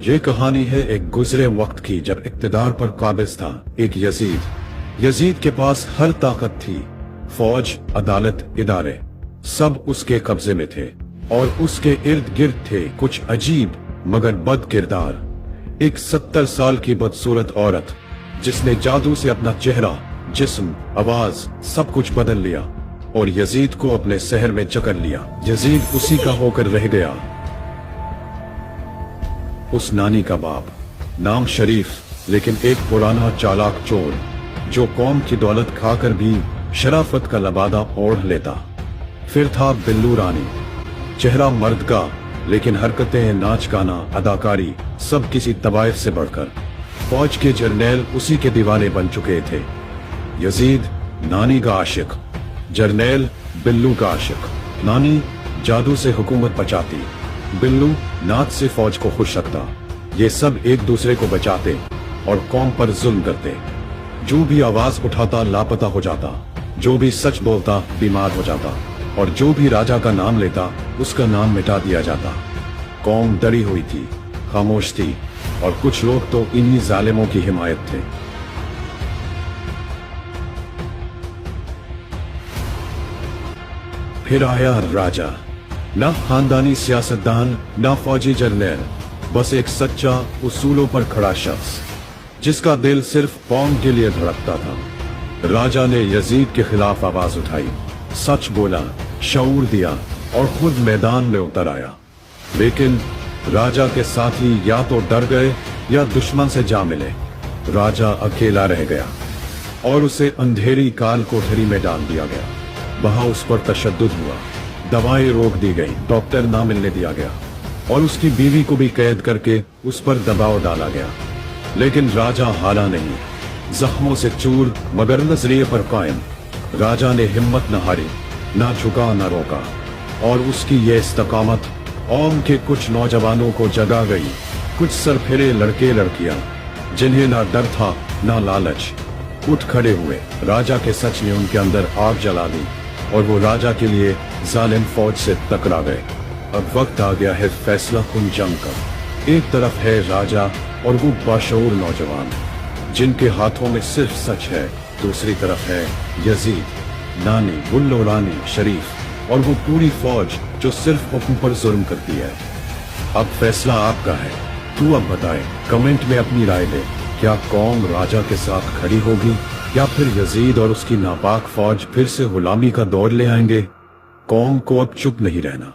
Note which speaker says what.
Speaker 1: ये कहानी है एक गुजरे वक्त की, जब इक्तदार पर काबिज था एक यजीद। यजीद के पास हर ताकत थी। फौज, अदालत, इदारे सब उसके कब्जे में थे और उसके इर्द गिर्द थे कुछ अजीब मगर बद किरदार। एक 70 साल की बदसूरत औरत जिसने जादू से अपना चेहरा, जिस्म, आवाज सब कुछ बदल लिया और यजीद को अपने शहर में जकड़ लिया। यजीद उसी का होकर रह गया। उस नानी का बाप, नाम शरीफ, लेकिन एक पुराना चालाक चोर जो कौम की दौलत खाकर भी शराफत का लबादा ओढ़ लेता। फिर था बिल्लू रानी, चेहरा मर्द का लेकिन हरकतें, नाच गाना, अदाकारी सब किसी तवायफ से बढ़कर। फौज के जर्नैल उसी के दीवाने बन चुके थे। यजीद नानी का आशिक, जर्नैल बिल्लू का आशिक। नानी जादू से हुकूमत बचाती, बिल्लू नाच से फौज को खुश रखता। ये सब एक दूसरे को बचाते और कौम पर जुल्म करते। जो भी आवाज उठाता लापता हो जाता, जो भी सच बोलता बीमार हो जाता और जो भी राजा का नाम लेता उसका नाम मिटा दिया जाता। कौम डरी हुई थी, खामोश थी और कुछ लोग तो इन्हीं जालिमों की हिमायत थे। फिर आया राजा, ना खानदानी सियासतदान, ना फौजी जर्नैल, बस एक सच्चा उसूलों पर खड़ा शख्स जिसका दिल सिर्फ कौम के लिए धड़कता था। राजा ने यजीद के खिलाफ आवाज उठाई, सच बोला, शऊर दिया और खुद मैदान में उतर आया। लेकिन राजा के साथी या तो डर गए या दुश्मन से जा मिले। राजा अकेला रह गया और उसे अंधेरी काल कोठरी में डाल दिया गया। वहां उस पर तशद्दुद हुआ, दवाएं रोक दी गई, डॉक्टर ना मिलने दिया गया और उसकी बीवी को भी कैद करके उस पर दबाव डाला गया। लेकिन राजा हारा नहीं, जख्मों से चूर मगर नजरिए पर कायम। राजा ने हिम्मत न हारी, ना झुका न रोका और उसकी ये इस्तकामत कौम के कुछ नौजवानों को जगा गई। कुछ सरफिरे लड़के लड़कियां जिन्हें ना डर था ना लालच, उठ खड़े हुए। राजा के सच ने उनके अंदर आग जला दी और वो राजा के लिए जालिम फौज से टकरा गए। अब वक्त आ गया है फैसला कुन जंग का। एक तरफ है राजा और वो बाशऊर नौजवान जिनके हाथों में सिर्फ सच है। दूसरी तरफ है यजीद, नानी, बुल्लो रानी, शरीफ और वो पूरी फौज जो सिर्फ हुक्म पर जुल्म करती है। अब फैसला आपका है। तू अब बताए, कमेंट में अपनी राय दे। क्या कौम राजा के साथ खड़ी होगी या फिर यजीद और उसकी नापाक फौज फिर से गुलामी का दौर ले आएंगे? कौम को अब चुप नहीं रहना।